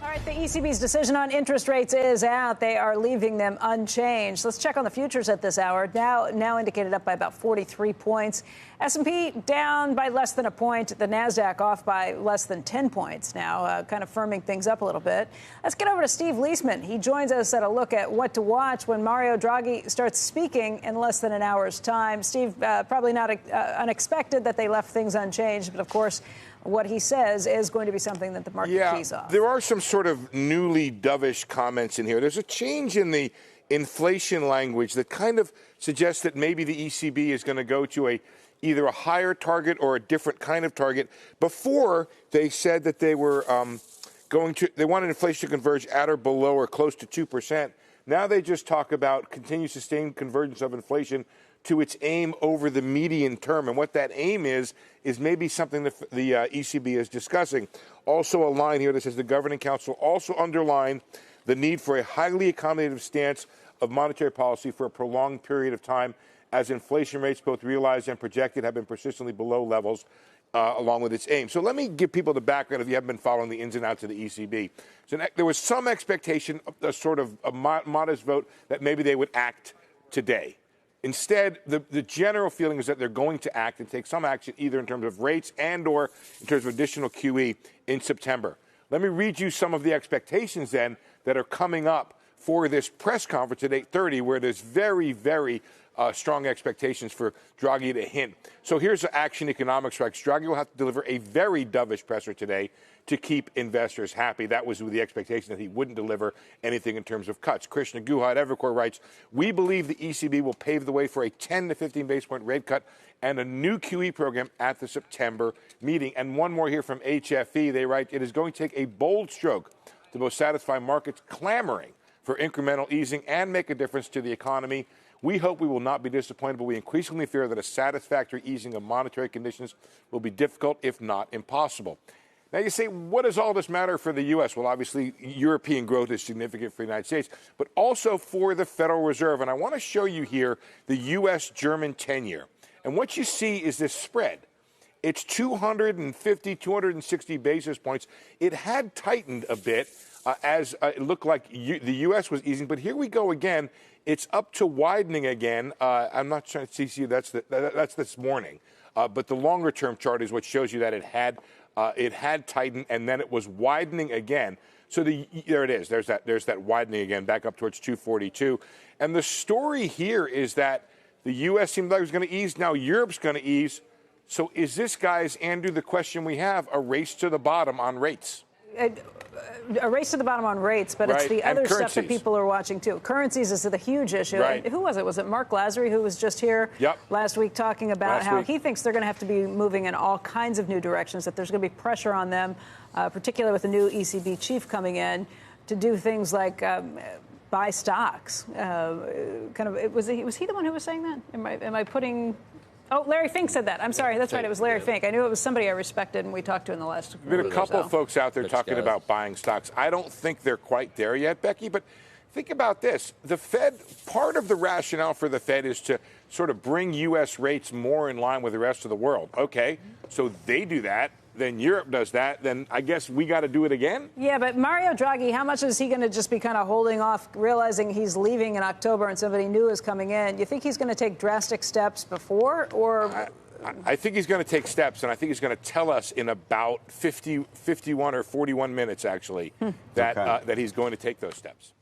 All right, the ECB's decision on interest rates is out. They are leaving them unchanged. Let's check on the futures at this hour. Now indicated up by about 43 points. S&P down by less than a point. The NASDAQ off by less than 10 points now, kind of firming things up a little bit. Let's get over to Steve Liesman. He joins us at a look at what to watch when Mario Draghi starts speaking in less than an hour's time. Steve, probably not unexpected that they left things unchanged, but of course, what he says is going to be something that the market keys off. There are some sort of newly dovish comments in here. There's a change in the inflation language that kind of suggests that maybe the ECB is going to go to either a higher target or a different kind of target. Before, they said that they were they wanted inflation to converge at or below or close to 2%. Now they just talk about continued sustained convergence of inflation to its aim over the median term. And what that aim is maybe something that the ECB is discussing. Also a line here that says the Governing Council also underlined the need for a highly accommodative stance of monetary policy for a prolonged period of time as inflation rates, both realized and projected, have been persistently below levels along with its aim. So let me give people the background if you haven't been following the ins and outs of the ECB. So there was some expectation of a sort of a modest vote that maybe they would act today. Instead, the general feeling is that they're going to act and take some action either in terms of rates and or in terms of additional QE in September. Let me read you some of the expectations then that are coming up for this press conference at 8:30, where there's very, very strong expectations for Draghi to hint. So here's the Action Economics Strikes. Draghi will have to deliver a very dovish presser today to keep investors happy. That was with the expectation that he wouldn't deliver anything in terms of cuts. Krishna Guha at Evercore writes, we believe the ECB will pave the way for a 10 to 15 basis point rate cut and a new QE program at the September meeting. And one more here from HFE. They write, it is going to take a bold stroke to both satisfy markets clamoring for incremental easing and make a difference to the economy. We hope we will not be disappointed, but we increasingly fear that a satisfactory easing of monetary conditions will be difficult, if not impossible. Now, you say, what does all this matter for the U.S.? Well, obviously, European growth is significant for the United States, but also for the Federal Reserve. And I want to show you here the U.S.-German 10-year. And what you see is this spread. It's 250, 260 basis points. It had tightened a bit as it looked like the U.S. was easing. But here we go again. It's up to widening again. I'm not trying to see that's this morning. But the longer-term chart is what shows you that it had tightened, and then it was widening again. So there it is. There's that widening again, back up towards 242. And the story here is that the U.S. seemed like it was going to ease. Now Europe's going to ease. So is this, guys, Andrew, the question we have, a race to the bottom on rates? A race to the bottom on rates, but it's the other stuff that people are watching, too. Currencies is the huge issue. Right. Who was it? Was it Mark Lazary, who was just here last week talking about how he thinks they're going to have to be moving in all kinds of new directions, that there's going to be pressure on them, particularly with the new ECB chief coming in, to do things like buy stocks. Was he the one who was saying that? Am I putting... Oh, Larry Fink said that. I'm sorry. That's right. It was Larry Fink. I knew it was somebody I respected and we talked to in the last week. There's been a couple of folks out there talking about buying stocks. I don't think they're quite there yet, Becky, but think about this. The Fed, part of the rationale for the Fed is to sort of bring U.S. rates more in line with the rest of the world. Okay, so they do that. Then Europe does that, then I guess we got to do it again? Yeah, but Mario Draghi, how much is he going to just be kind of holding off, realizing he's leaving in October and somebody new is coming in? You think he's going to take drastic steps before, or... I think he's going to take steps, and I think he's going to tell us in about 51 or 41 minutes, actually, that he's going to take those steps.